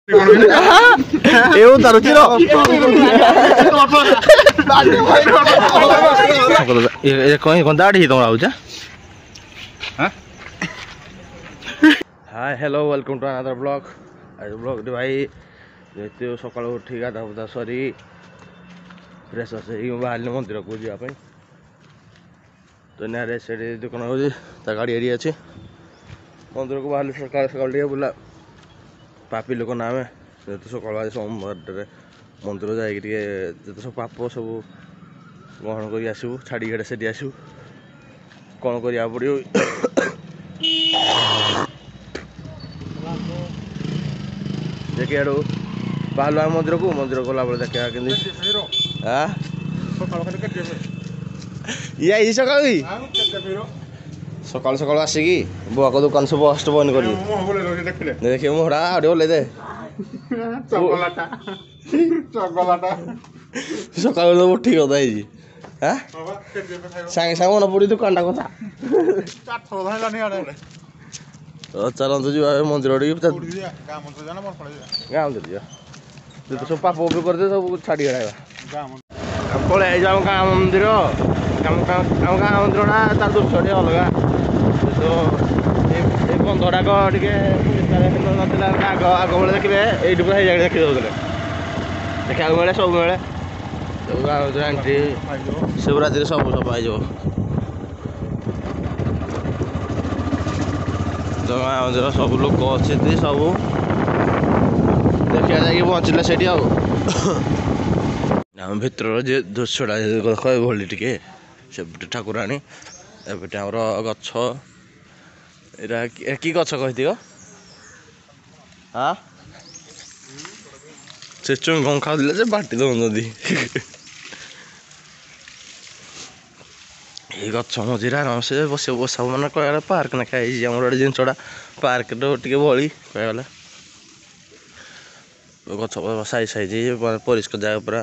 Eu taruh ciro. ये कौन दाढ़ी ही तुम्हारा उजा? हाँ? Hi hello welcome to another blog आज ब्लॉग भाई जेते सकाळ उठी गाधा बुधा सरी फ्रेश असे बाहर मंदिर को जावाई तो नारे से दुकान हो गाड़ी एरिया अच्छे मंदिर को बाहर सकाल सकाल बुला पापी लोक ना आम जो सकाल आज सोमवार मंदिर जाए सब पाप सब ग्रहण कर आसबू छाड़ी गड़े से आसबू कौन करा पड़ो देखिए आड़ू बाहर आम मंदिर को मंदिर गला बेले देखा कि ये सकाल सकाल सकाल आसिकी बुआ को दुकान सब अस्ट बंद कर देखिए मुहरा आड़े बोले दे सकाल तो उठी कथा हाँ सांगे सांगे मन पड़ी दुकान कथा चलतु जी मंदिर गाँव तो सब पाप भी करदे सब छाड़ी गड़ा पलि आई गाँव मंदिर गाँव मंदिरटा तार दृश्य टे अलग तो ये बंधटाक नाला आग आग बेले देखिए ये देखी दौले देखा मिले सब मिले आंटी शिवरात्रि सब सब आई तो गाँव मंदिर सब लोक अच्छे सब देखा जा पहुँचले से आम भर दृश्यटा भली टे से ठाकुराणी एपटे आमर गछ कि गछ कही हाँ से चुंगम खाऊे बाटी दौन ये गछ मझे आराम से बस बसा मैंने कह पार्क ना खाई आम गोटे जिनसा पार्क टे भली कहगला गछ साइज साइज परिष्कार जगह पूरा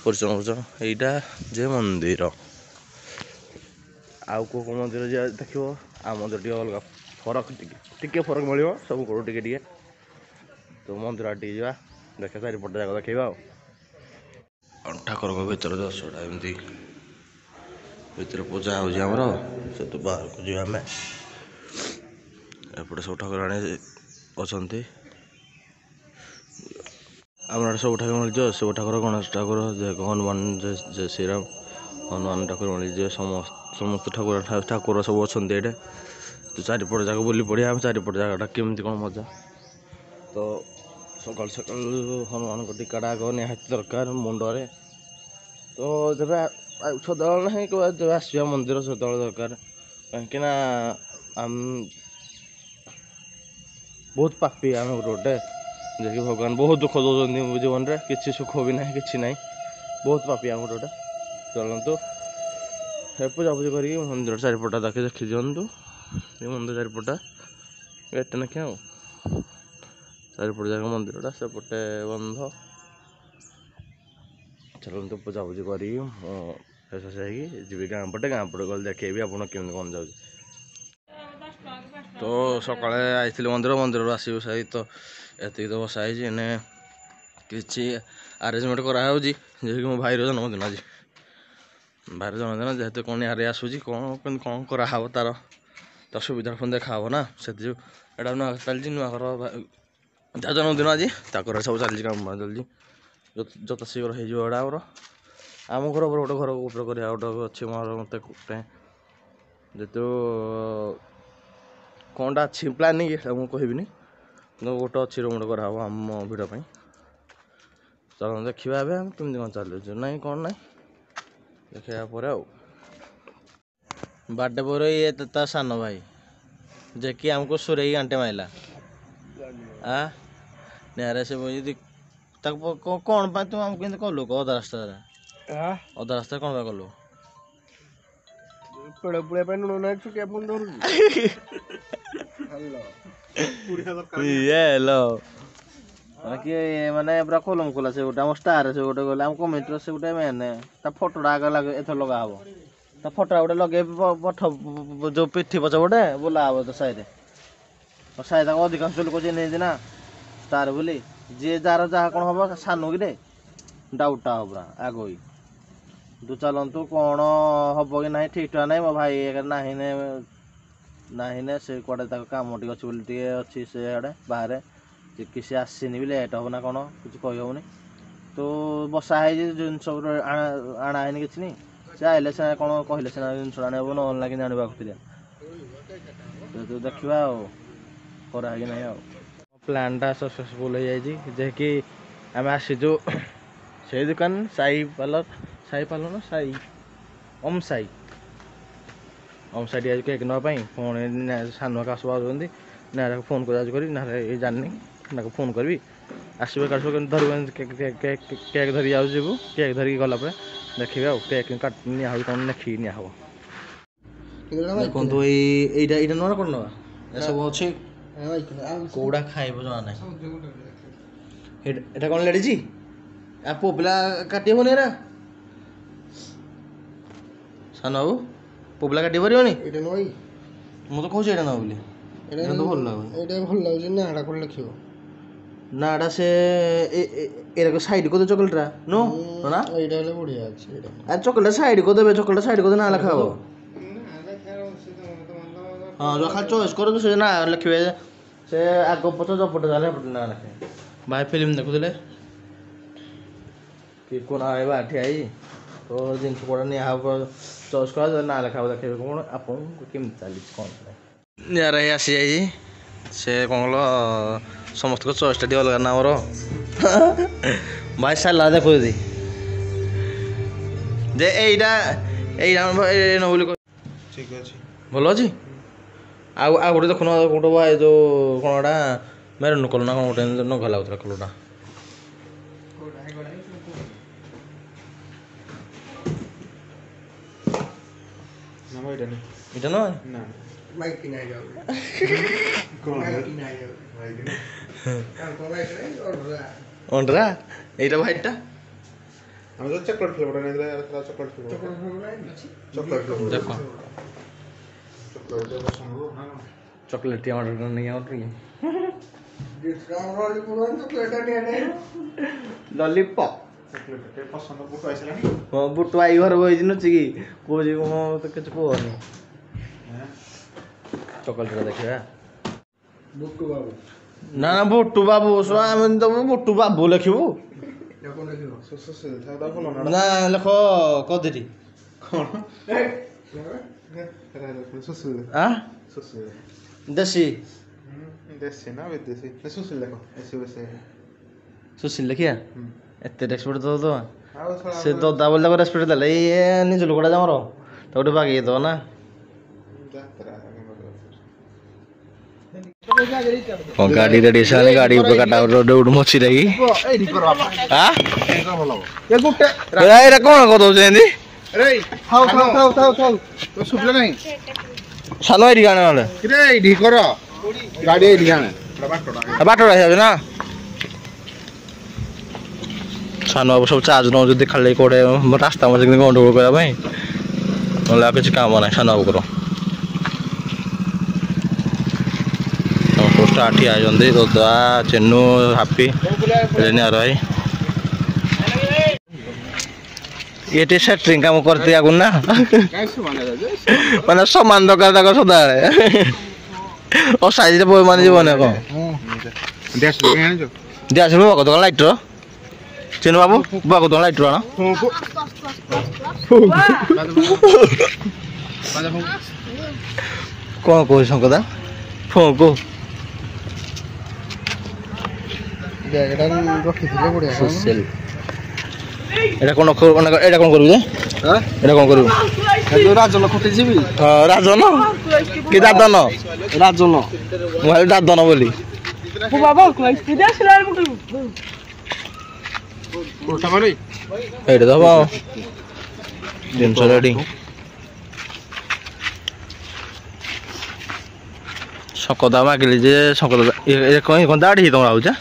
परिश्रम यहीटा जे मंदिर आउ को मंदिर देख आ मंदिर टे अलग फरक टे फरक मिल सब कड़ू टे तो मंदिर टे जा देखा चारिपट जाक देखा ठाकुर भर दर्शटा एमती भर पूजा होमर से तो बाहर को जी आम एपटे सब ठाकुराणी अच्छा आम सब ठाकुर मिल शिव ठाकुर गणेश ठाकुर जय हनुमान जय श्रीराम हनुमान ठाकुर मिल समस्त ठाकुर ठाकुर सब अच्छा ये तो चारिपट जाक बुली पड़े आम चारिपट जगटा केमती कौन मजा तो सकाल सकाल हनुमान को टीकाटा आग निहाती दरकार मुंडे तो जब सदाबले ना जब आसवा मंदिर सदाबले दरकार कहीं आम बहुत पापी आम गोटे जे भगवान बहुत दुख दौरान जीवन में किसी सुख भी ना कि ना बहुत पापी आम गोटे चलतु पूजा पूजा कर मंदिर चारिपटा देखी देखी दिंतु ये मंदिर चारिपटा एटे नाखे चारिपट जाक मंदिरटा सेपटे बंध चलतु पूजा पूजी कर जी गाँ पटे गल देखेबी आप केमी कौन जाऊँ तो सकाଳେ आई मंदिर मंदिर आस साई तो एति तो बसा इने किसी आरेंजमेंट कराऊँ जी मो भाईर जन्मदिन आज भाईर जन्मदिन जेहेतु कौन यार आसूँ कौन कौन कराव तार तार सुविधा पुणी देखा ना से एटा नुआ चलती नुआ घर जहाँ जन्मदिन आज ताकर सब चलती काम चलती जत शीघ्र होगा आमर आम घर पर गोटे घर ऊपर कर गोटे अच्छे मोर मत जेतु कौनटा अच्छी प्लानिंग मुझे कहबिनी गोटे अच्छी रूम कराव आम भिड़ चल देखा आम कमी कौन चलु ना कौन ना देखा बर्थडे पर ये ता सान भाई जे कि आमको सुरे घंटे माइला निहारे से कौन पा तुम आमको कलु अधा रास्ता कौन पा कलु माने पूरा खोलम खोला से गोटे स्टार से गोटे गले आम कमिटर से गोटे मेन फोटोटा आगे लगे एथर लगा हम फोटो गोटे लगे पठ जो पिठी पछ गोटे बोला हम तो साइड साइड अधिकांश लोक चिन्ह ना स्टार बोली जे जार जहाँ कौन हम सानू कि डाउटा हो पूरा आग तू चलतु कौन हम कि ना ठीक ठाक ना मो भाई ना से कड़े कम टे अच्छी से आड़े बाहर किसी आसनी भी लेट हम ना कौन किसी कहीहनी तो बसा है जिन सब आना कि से आइले से कौन कहले सीना जिन आने ना कि जानवा तो देखा कराई ना प्लानटा सक्सेसफुल हो जाए कि आम आसीचु से दुकान साई पार्लर ना साई ओम साई टी आज केक नापी पुणी सान का आसुँच ना फोन कर ना जानी ना फोन करी आसवे धर केक धरी जाऊ केक धरिकी गला देखिए केक काट निया कौन देखिए निया देखो यहाँ नुआ कौन ना सब अच्छे कौड़ा खाइब जना ना कौन लेडी आ पो पिला काटी हूँ सान बाबू पो पिला काटी पार मुझे तो कहे ना बोली भल लगे नाड़ा कौन लिख नाड़ा से सैड कर दे चॉकलेटा नो ना बढ़िया चॉकलेट सैड कर दे चॉकलेट सैड कर दे ना लिखा हाँ जो खाली चॉइस कर से ना लिखे से आग पच जपटे जाने ना लिखे भाई फिल्म देखुले कि कौन आए ठिया तो जिन कौड़ा नि चॉइस कर ना लिखा देखिए कौन आप कमी चली कौन यार आसी जाइए से कौन समस्त को चॉइसटा टी अलग ना मोर भाई सारा देखो दीदी जे एईटा ठीक अच्छे भल अच्छी आउ गोटे देखुन गोटे भाई जो कौन गोटा मेरून कलर ना कौन गोटे नघा लगुला कलरटा इटा ना अंडरा এইটা ভাইটা আমি তো চকলেট ফ্লেভারটা নিয়ে দিলে আর চকলেট ফ্লেভার দেখো চকলেট পছন্দ হ্যাঁ চকলেট টি অর্ডার नहीं ऑर्डर नहीं डिस्काउंट वाली पुरान चॉकलेट नहीं है लॉलीपॉप चॉकलेट टे पसंद बुट आइसला हां बुट आई घर होई जिनो चिकी को जे मो तो कुछ को नहीं हैं चॉकलेट देखिए बुट्टू बाबू ना ना बुट्टू बाबू सो हम तो बुट्टू बाबू लिखिबू कोन लिखिबो सो था दा कोन ना लिखो कदिरी कोन हां देसी देसी ना विदेशी सुशील देखो ऐसे वैसे सुशील लिखिया एते रेस्पेक्ट दो से ददा बोल रेस्पेक्ट देले ये निज लोकड़ा हमर तो गोटे बागी दो ना गाड़ी रेडी साले गाड़ी ऊपर काटा रोड उड मछी रही हां ये गुटे रे कोन को दो जेंदी रे थाउ तो सुबले नहीं सानो एडी गाने वाले रे एडी करो गाड़ी एडी गाने बाटोड़ा है ना सानो अब सब चार्ज न जदी खाली कोडे रास्ता में जदी गंडगोल करा भाई नला कुछ काम ना सानो करो तो स्टार्ट ही आ जंदे ददा चेन्नू हैप्पी रेनी आ रही ये टी सेटिंग काम करते आगुन ना माने समान दरकार तक सदा और साइज रे माने जीवन को देश बाबू तो लाइट रो चेन्नू बाबू तो लाइट रो ना कौन को संकदा फोन को ব্যাগটা রখি দিলে বড়িয়া সোশ্যাল এটা কোন এটা কোন করবি হ্যাঁ এটা কোন করবি এই রাজন খটি যাবি হ্যাঁ রাজন কি দাদন রাজন মই দাদন বলি ও বাবা কই স্পিড আসলে আর বলবো কোটা মানে এইটা দাও বাবা টেনশন রেডি সকদা মাগলি যে সকদা এ কোন দাড়ি তোমরা হউছা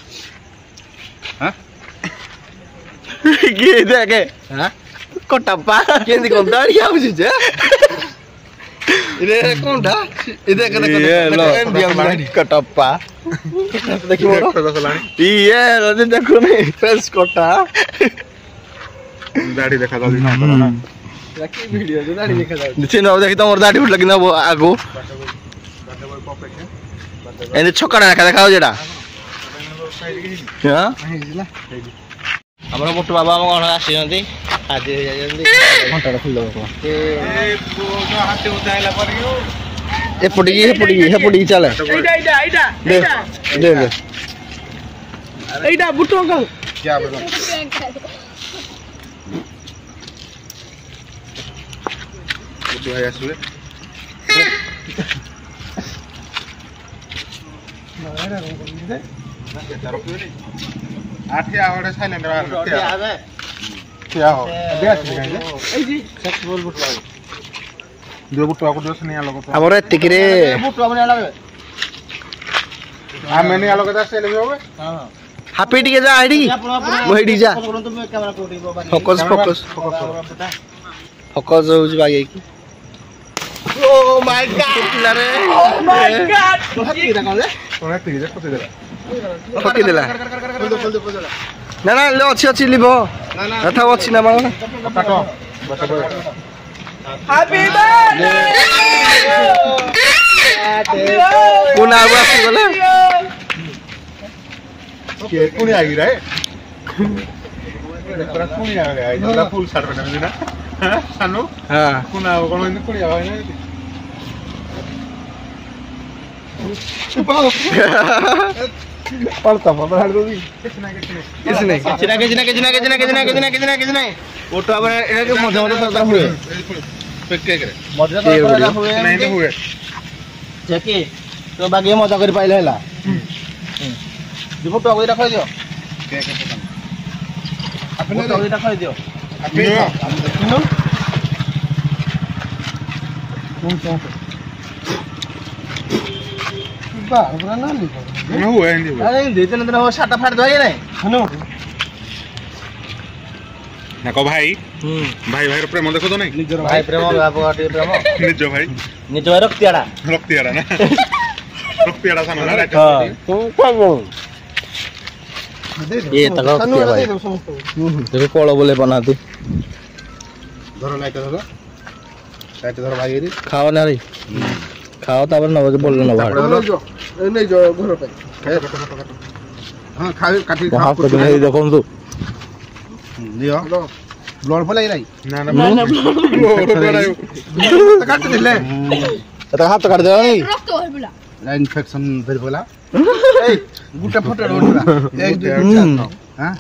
हाँ ये देखे हाँ कोटप्पा केंदी कोन दाढ़ी आउछ जे रे कोनटा कटप्पा ये देखो नहीं फेस कटा दाढ़ी देखा जाउची ना की वीडियो जो दाढ़ी देखा जाउची चिन अब देखि तमर दाढ़ी उठ लगिना आगो एने छकड़ा देखा हो जेडा हां हमरा मोटू बाबा कोन आसी जंती आज जंती घंटा खुल दो को ए हाथे उठाइला परियो ए पड़ी चल एटा दे एटा बुटो अंकल क्या बोलो बुटो है आसले आठिया ओडे साइलेंट आवे क्या हो बेस गाइले ए जी सक्सेसफुल बुटो दो बुटो को दोस नहीं आलो को हमर एतिकरे बुटो बने आलो आ मैंने आलो के दास ले होबे हां हापी टिके जा आईडी मोहिडी जा फोकस होउज बागे की ओ माय गॉड हापी दा कोले तोने टिके जा कोते देला फकी देला ना ना ले अच्छी लिबो ना था अच्छी ना मांगना काटो हैप्पी बर्थडे कोन आवा गले के कोनी आगी रे पर कोनी आगे आई जरा फुल शर्ट पहने ना हां सानू हां कोना कोन कोनी आवा ना पड़ता बाबा हर कोई किछ नहीं फोटो अब एना के मजा तो हुए पे के करे मजा तो हुए नहीं तो हुए जेके तो बागे मजा कर पाइले हला जो फोटो आगे रख दियो के पता अपने आगे रख दियो बा बरा ना लिखो ना हुए हिंदी हुए अरे हिंदी तेन हो साटा फाड़ दो ये नहीं हनु ना को भाई भाई भाई प्रेम देखो तो नहीं निजर भाई प्रेम बाबू आटे प्रेम निजो भाई रक्तियाडा ना रक्तियाडा सानो ना हां तू पागल ये तक रक्तिया भाई देखो कोलो बोले बनाती धरो लाइट धरो भाई रे खाओ ना रे खाओ तापर न बोल न भाड़ नहीं जो घर पे हां खा काटी खा को नहीं देखो तू दियो ब्लड फलाई नहीं ना ना काट दिले तो हाथ काट दे नहीं रक्त होय बोला ना इन्फेक्शन भेल बोला ए गुटा फोटो रोडला 1 2 3 हां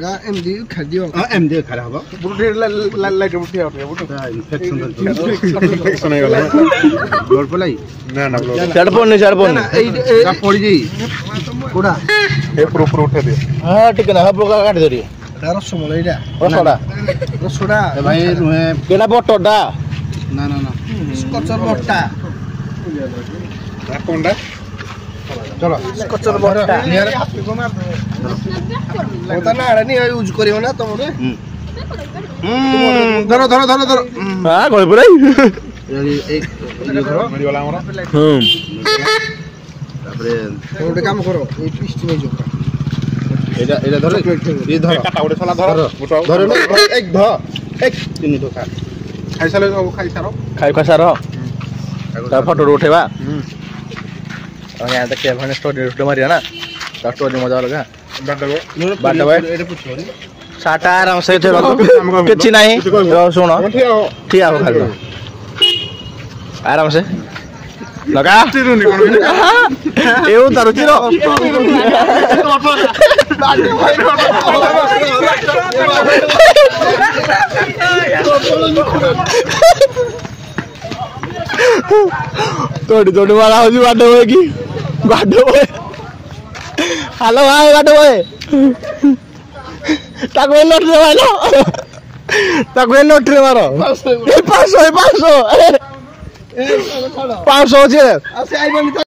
रा एमडी खा दियो हां एमडी खा हबो बुटे लाइट बुटे आउट बुटे इन्फेक्शन है गला ब्लड फलाई ना ना ब्लड चढ़ नहीं का पड़ी जी कोडा ए प्रो उठे दे हां ठीक ना सब का काट दे रे तार समले इडा रसोडा भाई नुहे केना बटडा ना स्कॉचर बट्टा कोंडा चलो स्कॉचर बट्टा नियर होता ना आड़ा नहीं यूज करियो ना तुमरे धरो हां गळे पुराई एक मेरी वाला हमरा तापरे कोडे काम करो ए पिस्ट नहीं जो एटा धरो ये धरो काटा उडे छला धरो धरो एक ध एक तीन तो खा खाइ साले खाइ सारो ता फोटो उठेबा और यहां तक के भने स्टोरी मारिया ना ता स्टोरी मजा लगा बाटो एटा पूछो साटा आराम से थे किछि नहीं सुनो ठिया हो खाली आराम से लगा एउ तारो चिरो तोड़ी वाला हो जी बाडो होए की बाडो होए हेलो भाई बाडो होए ताको नोट रे मारो ताको नोट रे मारो 500 500 500 আছে